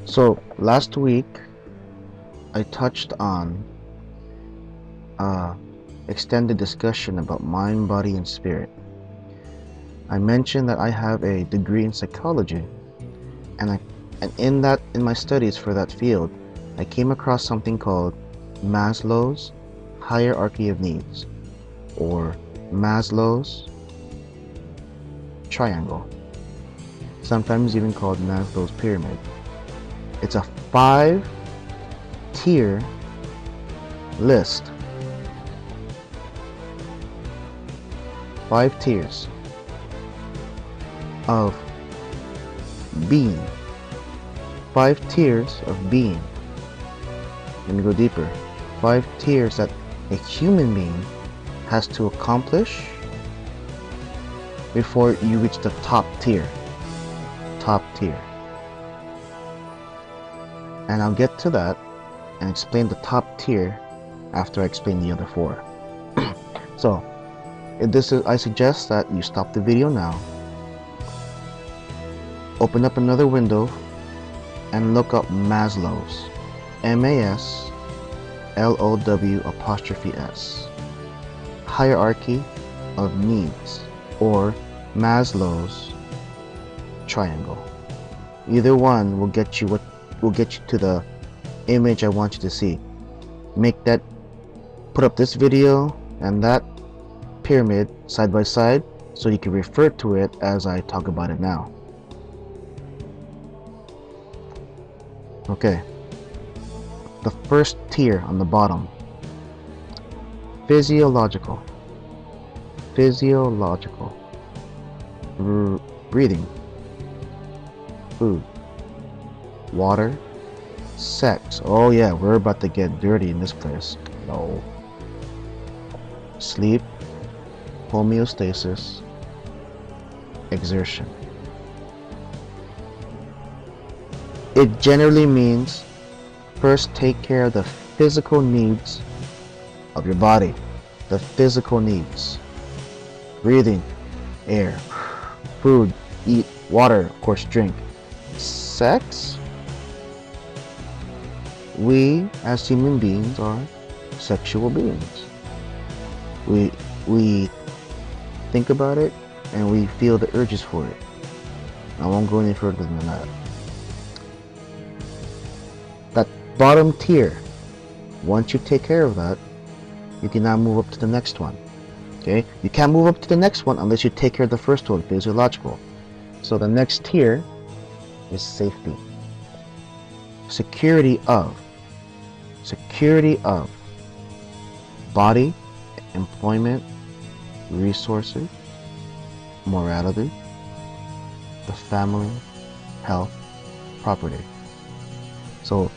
So last week I touched on uh, extended discussion about mind, body, and spirit. I mentioned that I have a degree in psychology, and in my studies for that field, I came across something called Maslow's hierarchy of needs, or Maslow's triangle, sometimes even called Maslow's pyramid. It's a 5-tier list, 5 tiers of being, 5 tiers of being. Let me go deeper. 5 tiers that a human being has to accomplish before you reach the top tier. Top tier. And I'll get to that and explain the top tier after I explain the other 4. So, I suggest that you stop the video now, open up another window, and look up Maslow's, MASLOW''S, hierarchy of needs, or Maslow's triangle. Either one will get you to the image I want you to see. Put up this video and that pyramid side by side so you can refer to it as I talk about it now. Okay, the first tier on the bottom, physiological, breathing, food, water, sex. Oh yeah, we're about to get dirty in this place. No. Sleep, homeostasis, exertion. It generally means first take care of the physical needs of your body. The physical needs. Breathing, air, food, eat, water, of course drink. Sex? We as human beings are sexual beings. We think about it and we feel the urges for it. I won't go any further than that. That bottom tier, once you take care of that, you can now move up to the next one. Okay? You can't move up to the next one unless you take care of the first one, physiological. So the next tier is safety. Security of body, employment, resources, morality, the family, health, property. So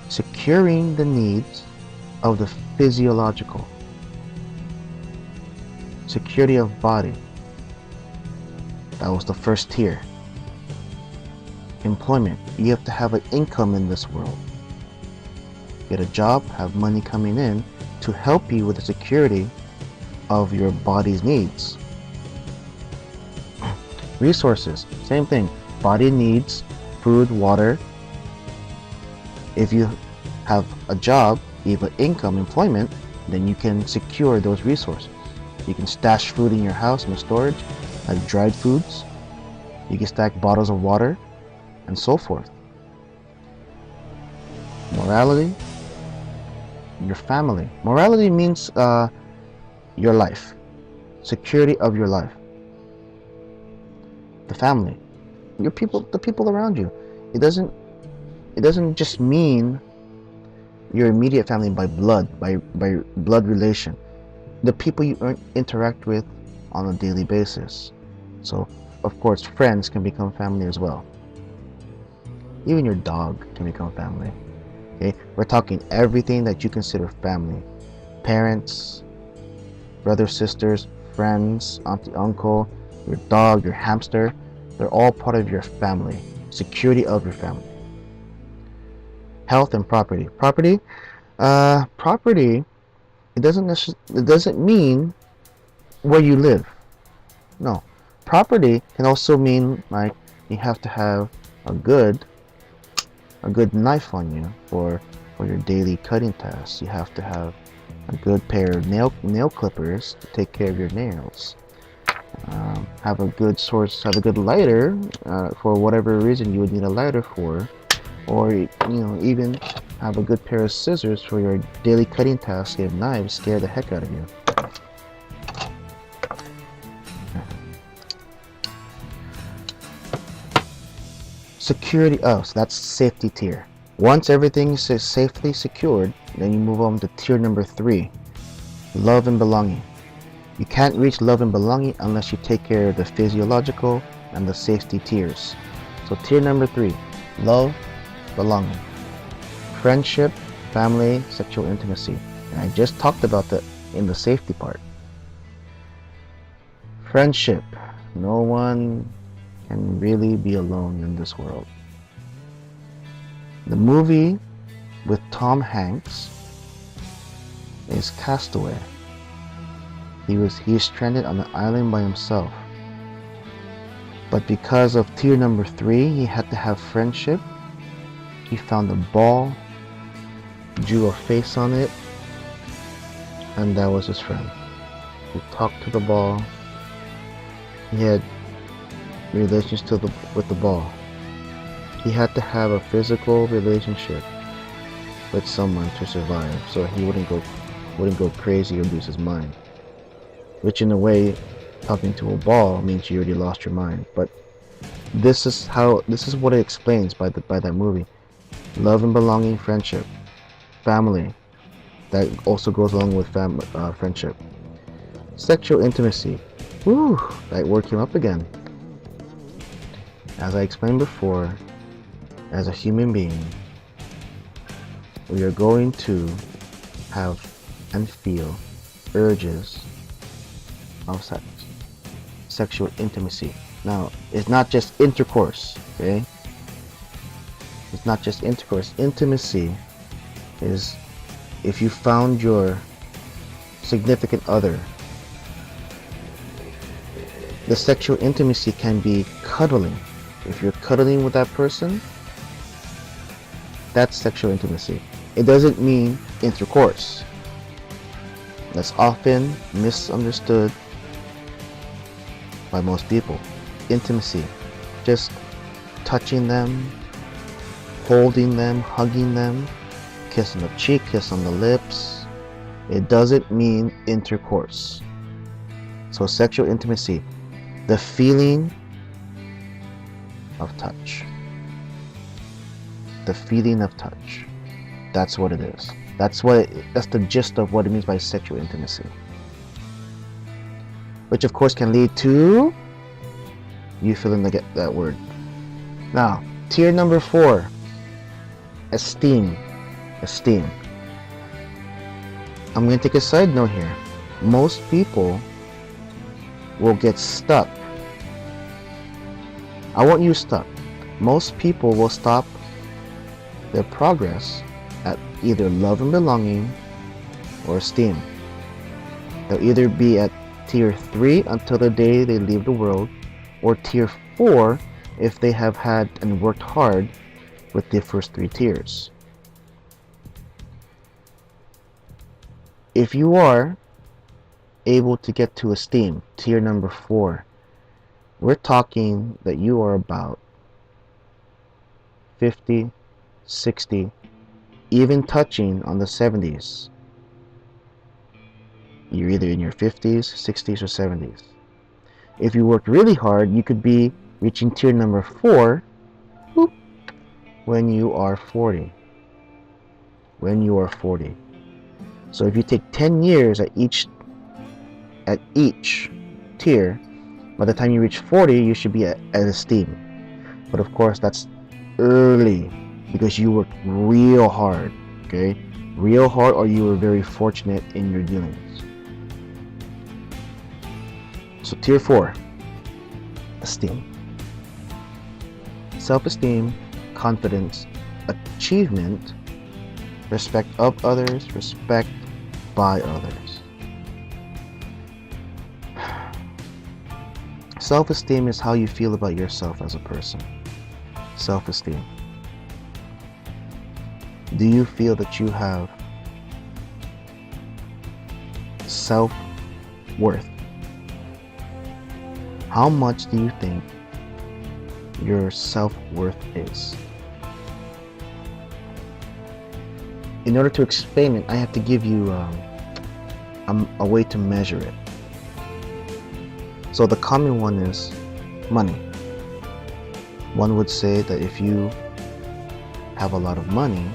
securing the needs of the physiological, security of body, that was the first tier. Employment, you have to have an income in this world. Get a job, have money coming in to help you with the security of your body's needs. Resources, same thing. Body needs food, water. If you have a job, you have an income, employment, then you can secure those resources. You can stash food in your house in the storage, like dried foods. You can stack bottles of water, and so forth. Morality, your family. Morality means your life, security of your life. The family, your people, the people around you. It doesn't just mean your immediate family by blood relation. The people you interact with on a daily basis. So, of course, friends can become family as well. Even your dog can become family. Okay, we're talking everything that you consider family. Parents, brothers, sisters, friends, auntie, uncle, your dog, your hamster, they're all part of your family. Security of your family. Health and property. Property, it doesn't mean where you live. No. Property can also mean like you have to have a good a good knife on you for your daily cutting tasks. You have to have a good pair of nail clippers to take care of your nails. Have a good source, have a good lighter for whatever reason you would need a lighter for, or even have a good pair of scissors for your daily cutting tasks if knives scare the heck out of you. Security, so that's safety tier. Once everything is safely secured, then you move on to tier number 3, love and belonging. You can't reach love and belonging unless you take care of the physiological and the safety tiers. So tier number 3, love, belonging, friendship, family, sexual intimacy. And I just talked about that in the safety part. Friendship. No one can really be alone in this world. The movie with Tom Hanks is Castaway. He is stranded on an island by himself. But because of tier number 3, he had to have friendship. He found a ball, drew a face on it, and that was his friend. He talked to the ball. He had relations with the ball. He had to have a physical relationship with someone to survive, so he wouldn't go crazy or lose his mind. Which in a way, talking to a ball means you already lost your mind. But this is what it explains by that movie. Love and belonging, friendship, family. That also goes along with friendship. Sexual intimacy. Woo, that word came up again. As I explained before, as a human being, we are going to have and feel urges of sex, sexual intimacy. Now, it's not just intercourse, okay? It's not just intercourse. Intimacy is if you found your significant other. The sexual intimacy can be cuddling. If you're cuddling with that person, that's sexual intimacy. It doesn't mean intercourse. That's often misunderstood by most people. Intimacy, just touching them, holding them, hugging them, kiss on the cheek, kiss on the lips. It doesn't mean intercourse. So sexual intimacy, the feeling of touch. The feeling of touch. That's what it is. That's the gist of what it means by sexual intimacy. Which of course can lead to you fill in that word. Now, tier number 4, esteem. Esteem. I'm going to take a side note here. Most people will get stuck. I want you stuck. Most people will stop their progress at either love and belonging or esteem. They'll either be at tier 3 until the day they leave the world, or tier 4 if they have had and worked hard with the first 3 tiers. If you are able to get to esteem, tier number 4, we're talking that you are about 50, 60, even touching on the 70s. You're either in your 50s, 60s, or 70s. If you work really hard, you could be reaching tier number 4 when you are 40. When you are 40. So if you take 10 years at each tier, by the time you reach 40, you should be at esteem. But of course, that's early because you worked real hard, okay? Real hard, or you were very fortunate in your dealings. So tier 4, esteem. Self-esteem, confidence, achievement, respect of others, respect by others. Self-esteem is how you feel about yourself as a person. Self-esteem. Do you feel that you have self-worth? How much do you think your self-worth is? In order to explain it, I have to give you a way to measure it. So the common one is money. One would say that if you have a lot of money,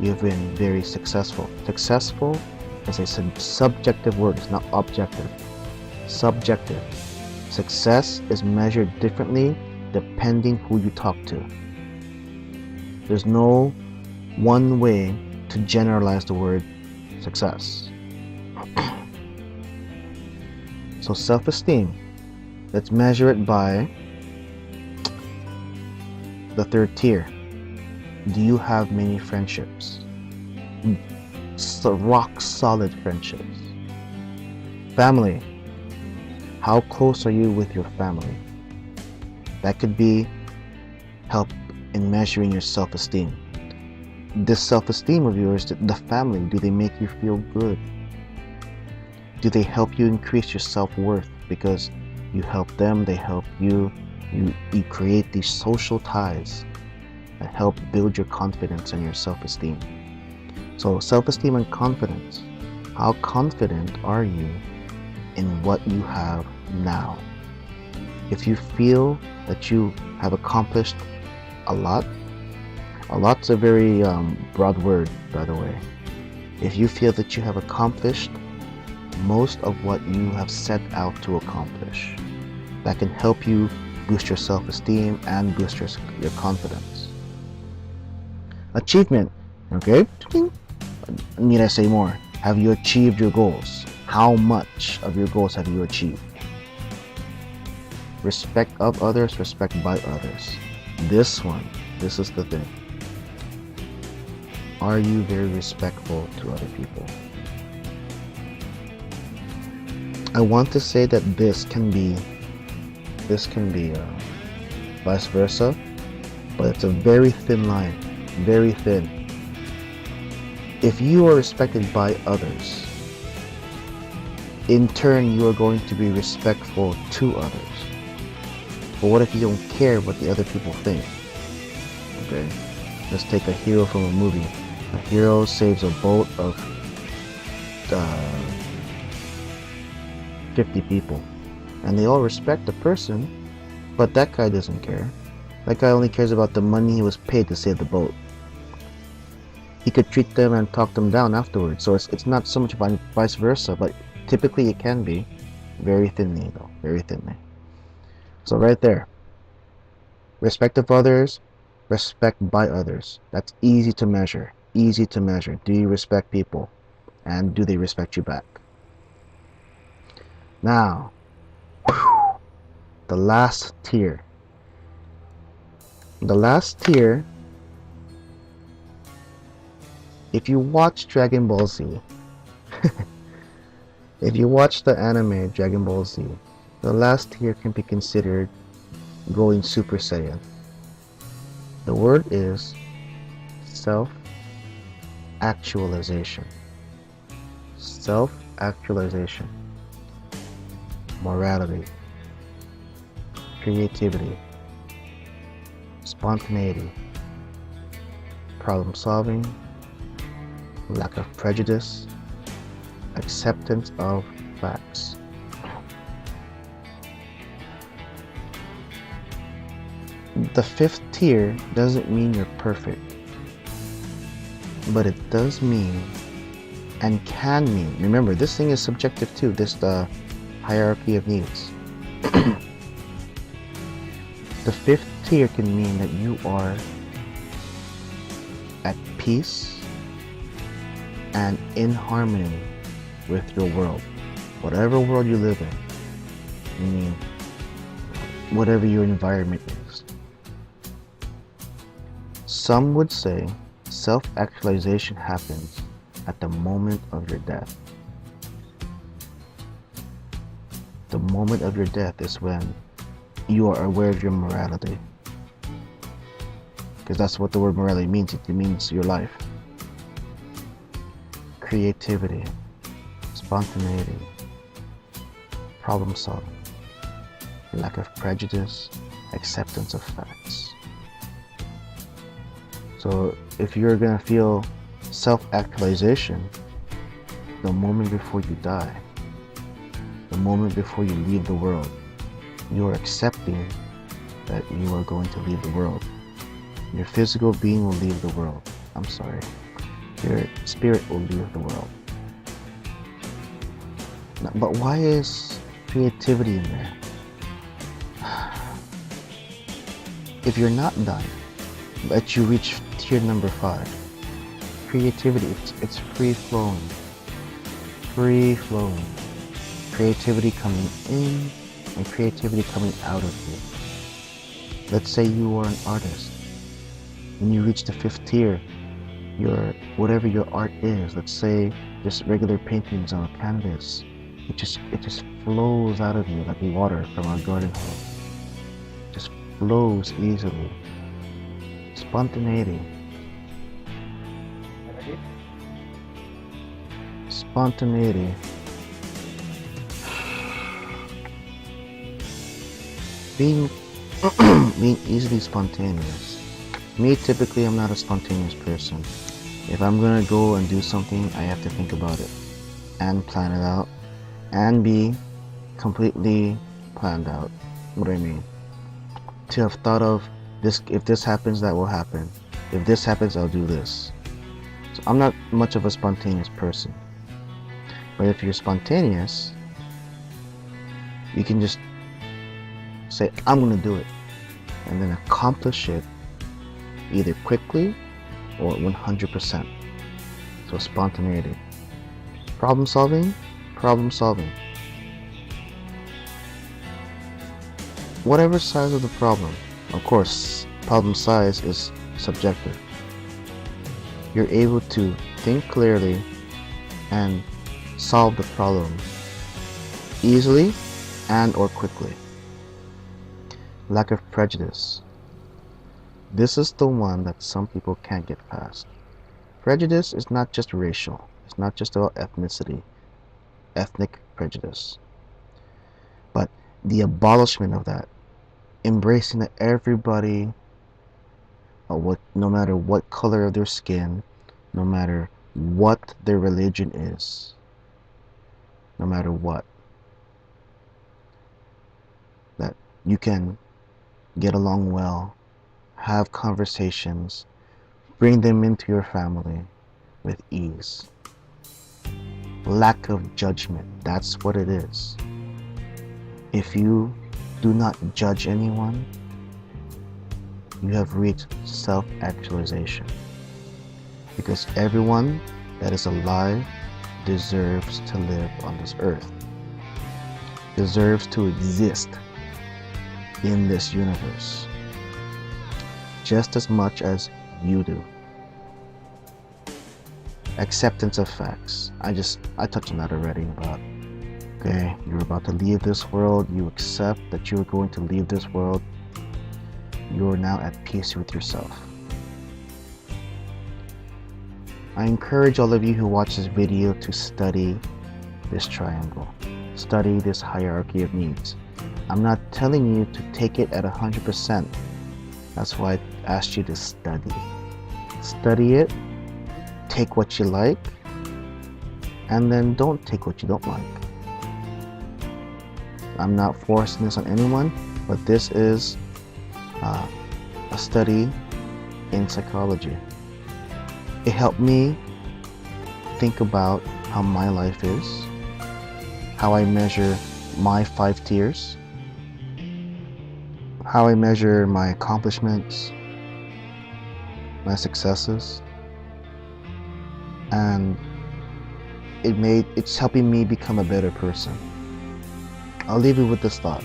you've been very successful. Successful is a subjective word, it's not objective. Subjective. Success is measured differently depending who you talk to. There's no one way to generalize the word success. So self-esteem, let's measure it by the third tier. Do you have many friendships? So rock solid friendships. Family, how close are you with your family? That could be help in measuring your self-esteem. This self-esteem of yours, the family, do they make you feel good? Do they help you increase your self-worth because you help them, they help you, you create these social ties that help build your confidence and your self-esteem. So self-esteem and confidence. How confident are you in what you have now? If you feel that you have accomplished a lot's a very broad word, by the way. If you feel that you have accomplished most of what you have set out to accomplish, that can help you boost your self-esteem and boost your confidence. Achievement, okay? Need I say more? Have you achieved your goals? How much of your goals have you achieved? Respect of others, respect by others. This is the thing. Are you very respectful to other people? I want to say that this can be vice versa, but it's a very thin line, very thin. If you are respected by others, in turn you are going to be respectful to others. But what if you don't care what the other people think? Okay, let's take a hero from a movie. A hero saves a boat of 50 people, and they all respect the person, but that guy doesn't care. That guy only cares about the money he was paid to save the boat. He could treat them and talk them down afterwards. So it's not so much vice versa, but typically it can be. Very thinly though, very thinly. So right there, respect of others, respect by others. That's easy to measure. Easy to measure. Do you respect people? And do they respect you back? Now, the last tier. The last tier, if you watch Dragon Ball Z, if you watch the anime Dragon Ball Z, the last tier can be considered going Super Saiyan. The word is self-actualization. Self-actualization. Morality. Creativity. Spontaneity. Problem solving. Lack of prejudice. Acceptance of facts. The fifth tier doesn't mean you're perfect, but it does mean and can mean, remember this thing is subjective too, this the hierarchy of needs. The fifth tier can mean that you are at peace and in harmony with your world, whatever world you live in, meaning whatever your environment is. Some would say self-actualization happens at the moment of your death. The moment of your death is when you are aware of your morality. Because that's what the word morality means. It means your life. creativity, spontaneity, problem solving, lack of prejudice, acceptance of facts. So if you're gonna feel self-actualization the moment before you die, the moment before you leave the world, you're accepting that you are going to leave the world. Your physical being will leave the world. I'm sorry. Your spirit will leave the world. But why is creativity in there? If you're not done, but you reach tier number 5, creativity, it's free-flowing. Free-flowing. Creativity coming in and creativity coming out of you. Let's say you are an artist. When you reach the 5th tier, whatever your art is, let's say just regular paintings on a canvas, it just flows out of you like water from a garden hose. Just flows easily. Spontaneity. Spontaneity. Being easily spontaneous. Me, typically, I'm not a spontaneous person. If I'm gonna go and do something, I have to think about it and plan it out and be completely planned out. What do I mean? To have thought of this, if this happens, that will happen. If this happens, I'll do this. So I'm not much of a spontaneous person. But if you're spontaneous, you can just say, I'm gonna do it, and then accomplish it either quickly or 100%. So spontaneity. Problem solving. Whatever size of the problem. Of course, problem size is subjective. You're able to think clearly and solve the problem easily and or quickly. Lack of prejudice. This is the one that some people can't get past. Prejudice is not just racial. It's not just about ethnicity, ethnic prejudice. But the abolishment of that, embracing that everybody, no matter what color of their skin, no matter what their religion is, no matter what, that you can get along well, have conversations, bring them into your family with ease. Lack of judgment, that's what it is. If you do not judge anyone, you have reached self-actualization. Because everyone that is alive deserves to live on this earth, deserves to exist in this universe just as much as you do. Acceptance of facts. I touched on that already about, okay, you're about to leave this world, you accept that you're going to leave this world, you're now at peace with yourself. I encourage all of you who watch this video to study this triangle, study this hierarchy of needs. I'm not telling you to take it at 100%. That's why I asked you to study. Study it, take what you like, and then don't take what you don't like. I'm not forcing this on anyone, but this is a study in psychology. It helped me think about how my life is, how I measure my 5 tiers, how I measure my accomplishments, my successes, and it's helping me become a better person. I'll leave you with this thought.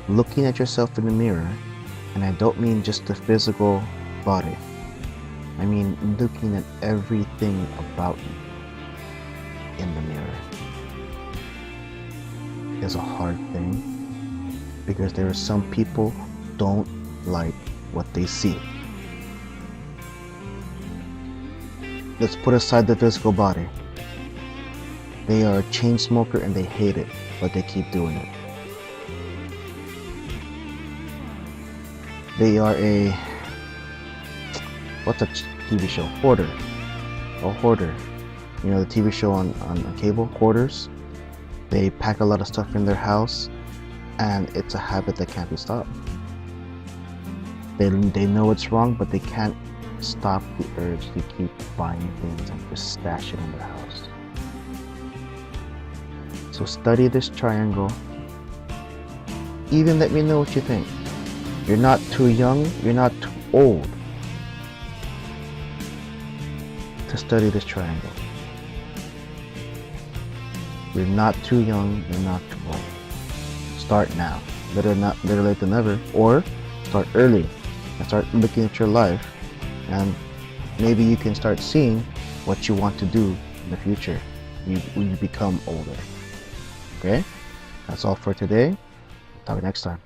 Looking at yourself in the mirror, and I don't mean just the physical body, I mean looking at everything about you in the mirror is a hard thing, because there are some people who don't like what they see. Let's put aside the physical body. They are a chain smoker and they hate it, but they keep doing it. They are a, what's a TV show? Hoarder. A hoarder. You know the TV show on cable? Hoarders. They pack a lot of stuff in their house, and it's a habit that can't be stopped. They know it's wrong, but they can't stop the urge to keep buying things and just stash it in their house. So study this triangle. Even let me know what you think. You're not too young, you're not too old to study this triangle. You're not too young, you're not too old. Start now. Better late than never. Or start early and start looking at your life, and maybe you can start seeing what you want to do in the future when you become older. Okay? That's all for today. Talk next time.